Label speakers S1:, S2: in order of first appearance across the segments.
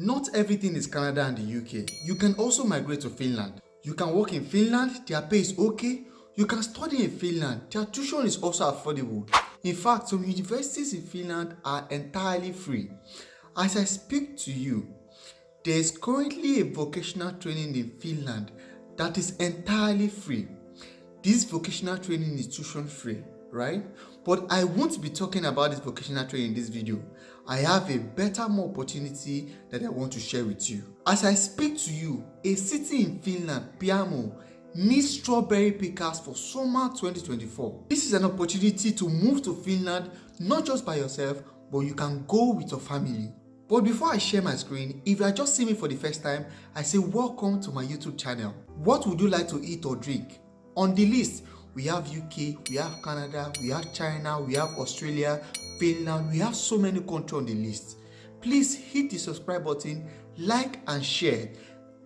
S1: Not everything is Canada and the UK. You can also migrate to Finland. You can work in Finland, their pay is okay. You can study in Finland, their tuition is also affordable. In fact, some universities in Finland are entirely free. As I speak to you, there is currently a vocational training in Finland that is entirely free. This vocational training is tuition free, right? But I won't be talking about this vocational training in this video. I have a better, more opportunity that I want to share with you. As I speak to you, a city in Finland, Piamo, needs strawberry pickers for summer 2024. This is an opportunity to move to Finland, not just by yourself, but you can go with your family. But before I share my screen, if you are just seeing me for the first time, I say welcome to my YouTube channel. What would you like to eat or drink? On the list, we have UK, we have Canada, we have China, we have Australia, Finland, we have so many countries on the list. Please hit the subscribe button, like and share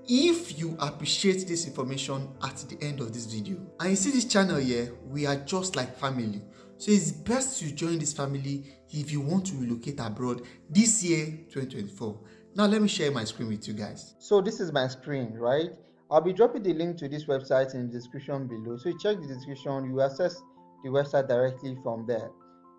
S1: if you appreciate this information at the end of this video. And you see this channel here, we are just like family. So it's best to join this family if you want to relocate abroad this year 2024. Now let me share my screen with you guys. So this is my screen, right? I'll be dropping the link to this website in the description below. So you check the description, you access the website directly from there.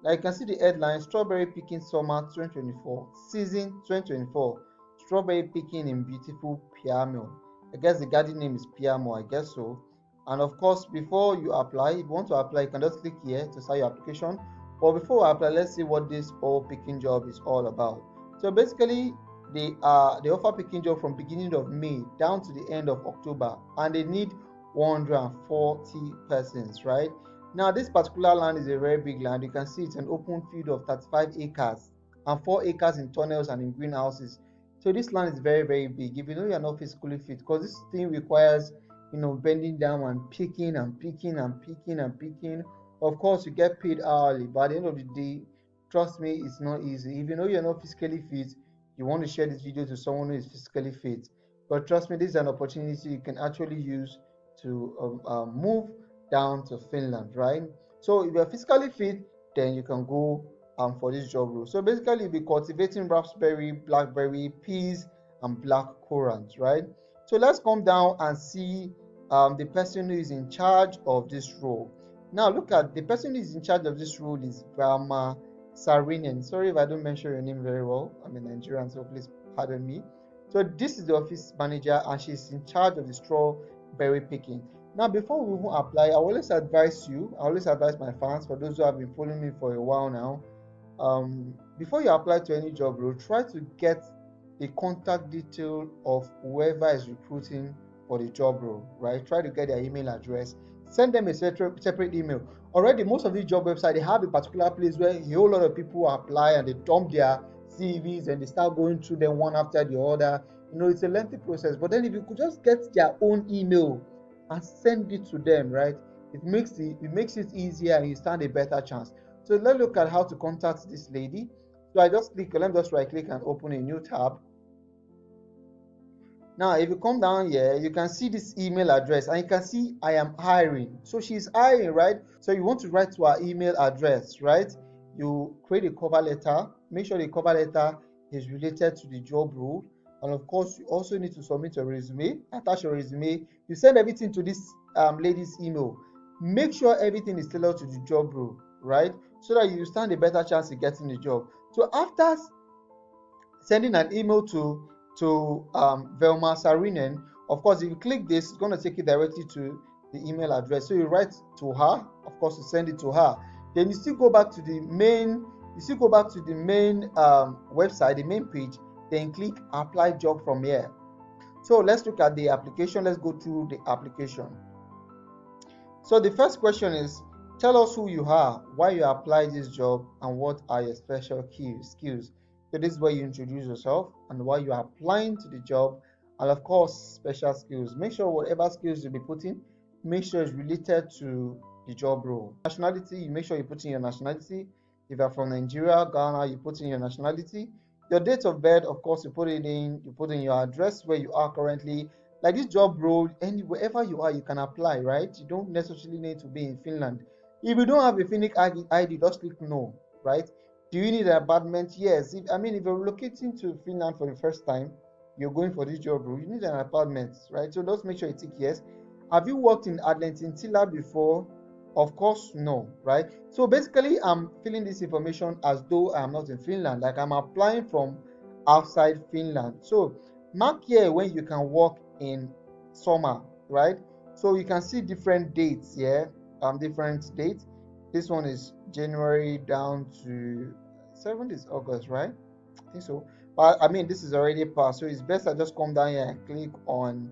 S1: Now you can see the headline, Strawberry Picking Summer 2024, Season 2024, Strawberry Picking in beautiful Piamo. I guess the garden name is Piamo, I guess so. And of course, before you apply, if you want to apply, you can just click here to start your application. But before we apply, let's see what this whole picking job is all about. So basically, they offer picking job from beginning of May down to the end of October, and they need 140 persons, right? Now this particular land is a very big land. You can see it's an open field of 35 acres and 4 acres in tunnels and in greenhouses. So this land is very, very big. If you know you're not physically fit, because this thing requires, bending down and picking and picking and picking and picking. Of course, you get paid hourly, but at the end of the day, trust me, it's not easy. If you know you're not physically fit, you want to share this video to someone who is physically fit. But trust me, this is an opportunity you can actually use to move down to Finland, right? So if you're physically fit, then you can go for this job role. So basically, you'll be cultivating raspberry, blackberry, peas, and black currants, right? So let's come down and see the person who is in charge of this role. Now look at the person who is in charge of this role is Brahma Sarinen. Sorry if I don't mention your name very well. I'm a Nigerian, so please pardon me. So this is the office manager, and she's in charge of the strawberry picking. Now, before we even apply, I always advise my fans, for those who have been following me for a while now, before you apply to any job role, try to get the contact detail of whoever is recruiting for the job role, right? Try to get their email address. Send them a separate email. Already, most of these job websites, they have a particular place where a whole lot of people apply and they dump their CVs and they start going through them one after the other. It's a lengthy process. But then if you could just get their own email and send it to them, right? It makes it easier and you stand a better chance. So let's look at how to contact this lady. So let me just right click and open a new tab. Now, if you come down here, you can see this email address and you can see I am hiring. So she's hiring, right? So you want to write to her email address, right? You create a cover letter. Make sure the cover letter is related to the job role. And of course, you also need to submit your resume, attach your resume. You send everything to this lady's email. Make sure everything is tailored to the job role, right? So that you stand a better chance of getting the job. So after sending an email to Velma Sarinen, of course, if you click this, it's going to take you directly to the email address. So you write to her, of course, you send it to her. Then you still go back to the main website, the main page, then click apply job from here. So let's look at the application. Let's go through the application. So the first question is, tell us who you are, why you applied this job, and what are your special skills. So this is where you introduce yourself and why you are applying to the job, and of course, special skills. Make sure whatever skills you'll be putting, make sure it's related to the job role. Nationality, you make sure you put in your nationality. If you're from Nigeria, Ghana, you put in your nationality. Your date of birth, of course, you put in your address where you are currently. Like this job role, wherever you are, you can apply, right? You don't necessarily need to be in Finland. If you don't have a Finnish ID, just click no, right? Do you need an apartment? Yes. If you're relocating to Finland for the first time,
S2: you're going for this job role, you need an apartment, right? So just make sure you tick yes. Have you worked in Argentina before? Of course, no, right? So basically, I'm filling this information as though I'm not in Finland, like I'm applying from outside Finland. So mark here when you can work in summer, right? So you can see different dates here, different dates. This one is January down to 7th is August, right? I think so. But I mean, this is already passed, so it's best I just come down here and click on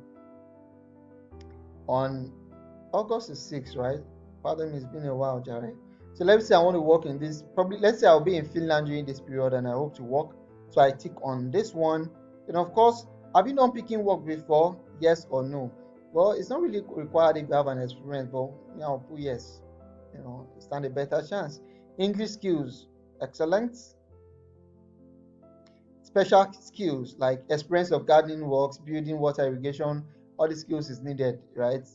S2: August is 6th, right? Pardon me, it's been a while, Jerry. So let's say I want to work in this. Probably, let's say I'll be in Finland during this period and I hope to work. So I tick on this one. And of course, have you done picking work before? Yes or no? Well, it's not really required if you have an experience, but I'll put yes. Stand a better chance. English skills, excellent. Special skills like experience of gardening works, building, water irrigation, all the skills is needed, right?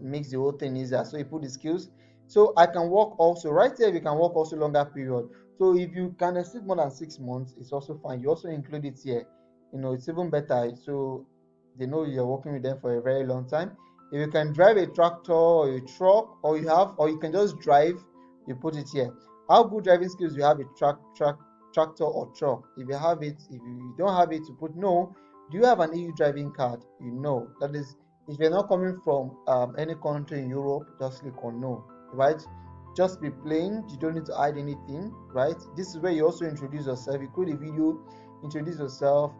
S2: Makes the whole thing easier. So you put the skills. So I can work also right there. We can work also longer period. So if you can exceed more than 6 months, it's also fine. You also include it here. It's even better. So they know you're working with them for a very long time. If you can drive a tractor or a truck, or you can just drive, you put it here. How good driving skills you have a tractor or truck? If you have it, if you don't have it, you put no. Do you have an EU driving card? You know. That is, if you're not coming from any country in Europe, just click on no, right? Just be plain. You don't need to hide anything, right? This is where you also introduce yourself. You create a video, introduce yourself.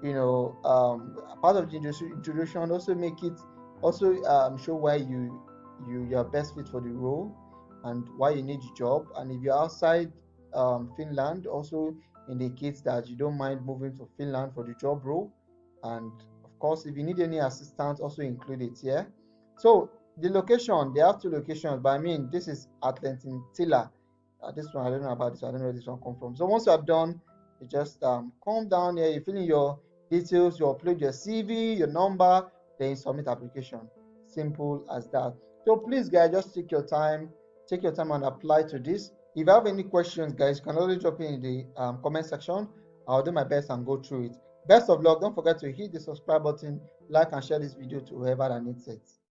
S2: Part of the introduction also make it also show why you're best fit for the role and why you need the job. And if you're outside Finland, also indicates that you don't mind moving to Finland for the job role. And of course, if you need any assistance, also include it here. So the location, they have two locations, but I mean, this is Atlantilla. This one, I don't know about this. I don't know where this one come from. So once you are done, you just come down here, you fill in your details, you upload your CV, your number, then you submit application. Simple as that. So please, guys, just take your time and apply to this. If you have any questions, guys, you can always drop in the comment section. I'll do my best and go through it. Best of luck. Don't forget to hit the subscribe button, like and share this video to whoever that needs it.